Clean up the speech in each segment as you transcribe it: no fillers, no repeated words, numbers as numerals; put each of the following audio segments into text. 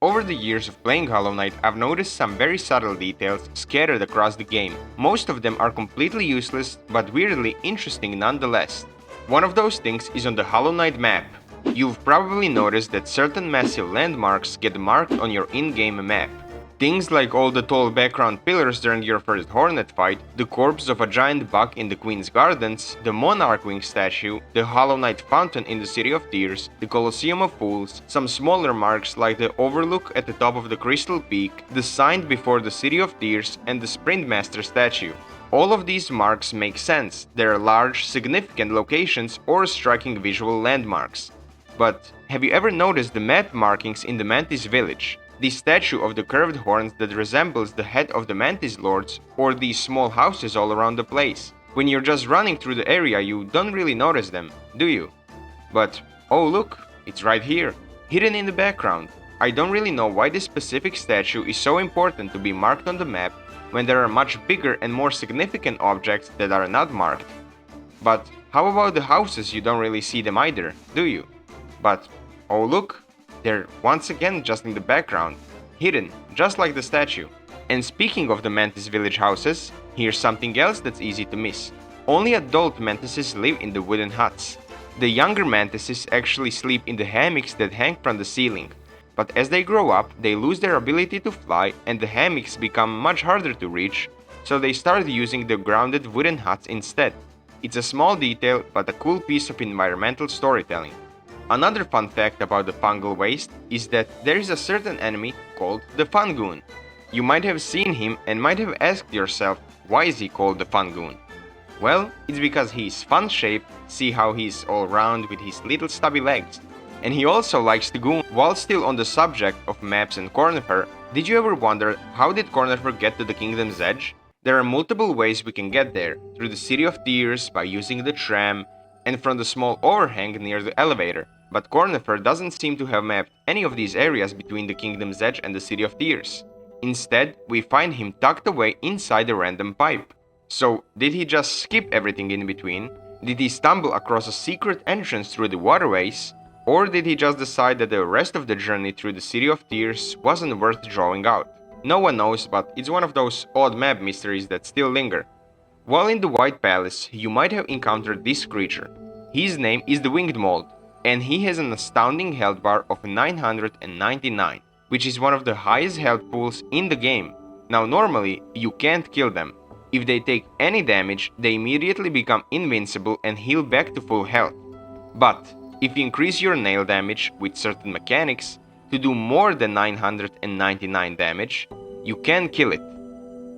Over the years of playing Hollow Knight, I've noticed some very subtle details scattered across the game. Most of them are completely useless, but weirdly interesting nonetheless. One of those things is on the Hollow Knight map. You've probably noticed that certain massive landmarks get marked on your in-game map. Things like all the tall background pillars during your first Hornet fight, the corpse of a giant buck in the Queen's Gardens, the Monarch Wing statue, the Hollow Knight fountain in the City of Tears, the Colosseum of Fools, some smaller marks like the overlook at the top of the Crystal Peak, the sign before the City of Tears, and the Sprintmaster statue. All of these marks make sense. They are large, significant locations or striking visual landmarks. But have you ever noticed the map markings in the Mantis village? The statue of the curved horns that resembles the head of the Mantis Lords, or these small houses all around the place. When you're just running through the area, you don't really notice them, do you? But, oh look, it's right here, hidden in the background. I don't really know why this specific statue is so important to be marked on the map when there are much bigger and more significant objects that are not marked. But how about the houses? You don't really see them either, do you? But, oh look, they're once again just in the background, hidden, just like the statue. And speaking of the Mantis village houses, here's something else that's easy to miss. Only adult mantises live in the wooden huts. The younger mantises actually sleep in the hammocks that hang from the ceiling. But as they grow up, they lose their ability to fly and the hammocks become much harder to reach, so they start using the grounded wooden huts instead. It's a small detail, but a cool piece of environmental storytelling. Another fun fact about the fungal waste is that there is a certain enemy called the Fungoon. You might have seen him and might have asked yourself, why is he called the Fungoon? Well, it's because he's fun-shaped, see how he's all round with his little stubby legs. And he also likes to goon. While still on the subject of maps and Cornifer, did you ever wonder how did Cornifer get to the Kingdom's Edge? There are multiple ways we can get there, through the City of Tears, by using the tram, and from the small overhang near the elevator. But Cornifer doesn't seem to have mapped any of these areas between the Kingdom's Edge and the City of Tears. Instead, we find him tucked away inside a random pipe. So, did he just skip everything in between? Did he stumble across a secret entrance through the waterways? Or did he just decide that the rest of the journey through the City of Tears wasn't worth drawing out? No one knows, but it's one of those odd map mysteries that still linger. While in the White Palace, you might have encountered this creature. His name is the Winged Mold, and he has an astounding health bar of 999, which is one of the highest health pools in the game. Now normally, you can't kill them. If they take any damage, they immediately become invincible and heal back to full health. But if you increase your nail damage with certain mechanics to do more than 999 damage, you can kill it.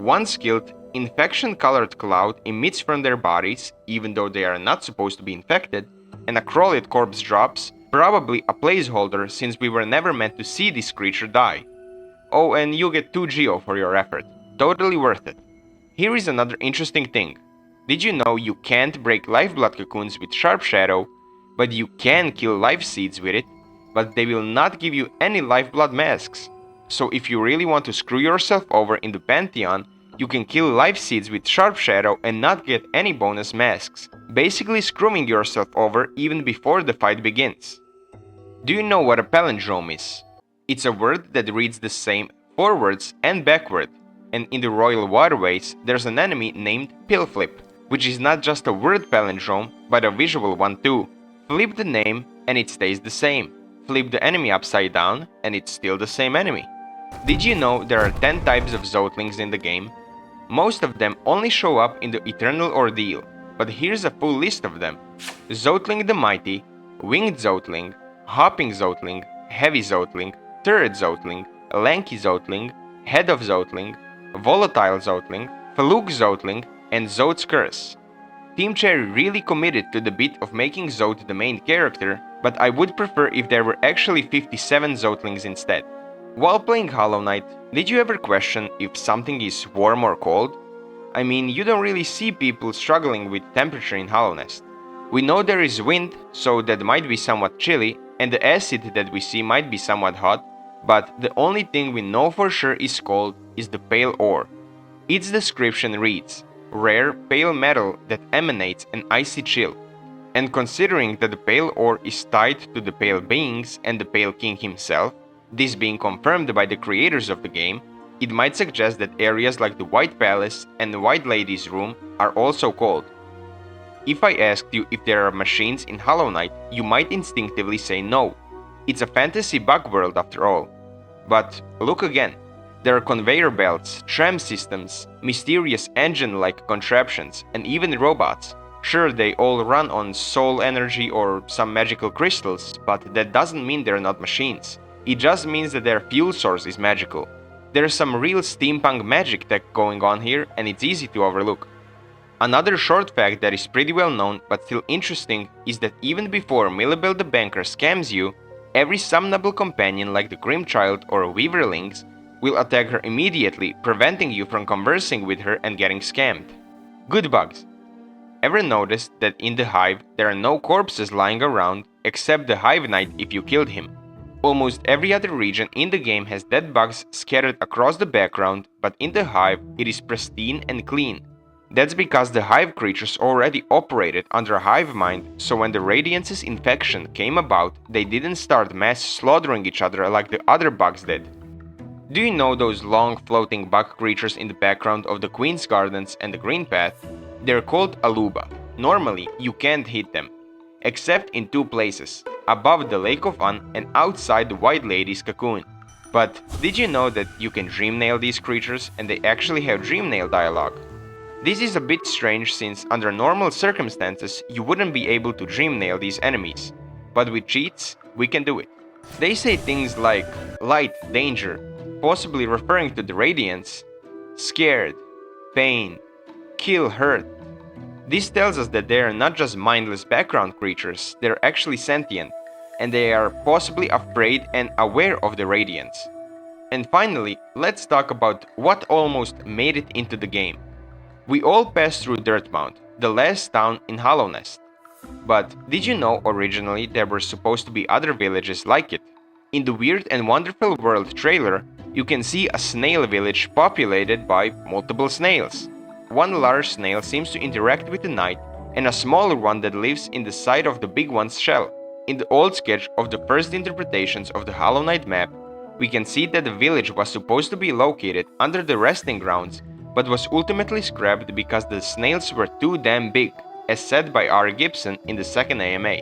Once killed, infection-colored cloud emits from their bodies, even though they are not supposed to be infected, and a crawled corpse drops, probably a placeholder since we were never meant to see this creature die. Oh, and you get 2 geo for your effort. Totally worth it. Here is another interesting thing. Did you know you can't break lifeblood cocoons with Sharp Shadow, but you can kill life seeds with it, but they will not give you any lifeblood masks. So if you really want to screw yourself over in the Pantheon, you can kill life seeds with Sharp Shadow and not get any bonus masks, basically screwing yourself over even before the fight begins. Do you know what a palindrome is? It's a word that reads the same forwards and backward, and in the Royal Waterways there's an enemy named Pillflip, which is not just a word palindrome, but a visual one too. Flip the name and it stays the same. Flip the enemy upside down and it's still the same enemy. Did you know there are 10 types of Zotlings in the game? Most of them only show up in the Eternal Ordeal, but here's a full list of them. Zotling the Mighty, Winged Zotling, Hopping Zotling, Heavy Zotling, Turret Zotling, Lanky Zotling, Head of Zotling, Volatile Zotling, Faluke Zotling, and Zot's Curse. Team Cherry really committed to the bit of making Zot the main character, but I would prefer if there were actually 57 Zotlings instead. While playing Hollow Knight, did you ever question if something is warm or cold? I mean, you don't really see people struggling with temperature in Hallownest. We know there is wind, so that might be somewhat chilly, and the acid that we see might be somewhat hot, but the only thing we know for sure is cold is the pale ore. Its description reads, rare pale metal that emanates an icy chill. And considering that the pale ore is tied to the pale beings and the pale king himself, This being confirmed by the creators of the game, it might suggest that areas like the White Palace and the White Lady's Room are also called. If I asked you if there are machines in Hollow Knight, you might instinctively say no. It's a fantasy bug world after all. But look again. There are conveyor belts, tram systems, mysterious engine-like contraptions, and even robots. Sure, they all run on soul energy or some magical crystals, but that doesn't mean they're not machines. It just means that their fuel source is magical. There's some real steampunk magic tech going on here, and it's easy to overlook. Another short fact that is pretty well known but still interesting is that even before Millabel the banker scams you, every summonable companion like the Grim Child or Weaverlings will attack her immediately, preventing you from conversing with her and getting scammed. Good bugs. Ever noticed that in the Hive there are no corpses lying around except the Hive Knight if you killed him? Almost every other region in the game has dead bugs scattered across the background, but in the Hive it is pristine and clean. That's because the Hive creatures already operated under a hive mind, so when the Radiance's infection came about, they didn't start mass slaughtering each other like the other bugs did. Do you know those long floating bug creatures in the background of the Queen's Gardens and the Green Path? They're called Aluba. Normally, you can't hit them, except in two places, above the Lake of Un and outside the White Lady's cocoon. But did you know that you can dreamnail these creatures and they actually have dreamnail dialogue? This is a bit strange since under normal circumstances you wouldn't be able to dreamnail these enemies, but with cheats, we can do it. They say things like light, danger, possibly referring to the Radiance, scared, pain, kill, hurt. This tells us that they are not just mindless background creatures, they're actually sentient, and they are possibly afraid and aware of the Radiance. And finally, let's talk about what almost made it into the game. We all passed through Dirtmount, the last town in Hallownest. But did you know originally there were supposed to be other villages like it? In the Weird and Wonderful World trailer, you can see a snail village populated by multiple snails. One large snail seems to interact with the knight, and a smaller one that lives in the side of the big one's shell. In the old sketch of the first interpretations of the Hollow Knight map, we can see that the village was supposed to be located under the resting grounds, but was ultimately scrapped because the snails were too damn big, as said by R. Gibson in the second AMA.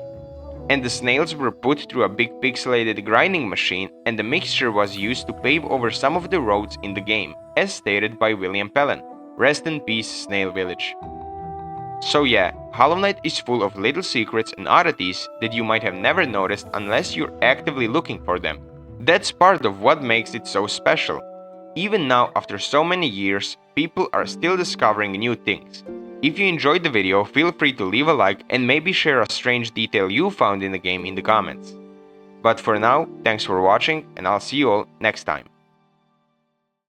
And the snails were put through a big pixelated grinding machine, and the mixture was used to pave over some of the roads in the game, as stated by William Pellen. Rest in peace, Snail Village. So yeah, Hollow Knight is full of little secrets and oddities that you might have never noticed unless you're actively looking for them. That's part of what makes it so special. Even now, after so many years, people are still discovering new things. If you enjoyed the video, feel free to leave a like and maybe share a strange detail you found in the game in the comments. But for now, thanks for watching and I'll see you all next time.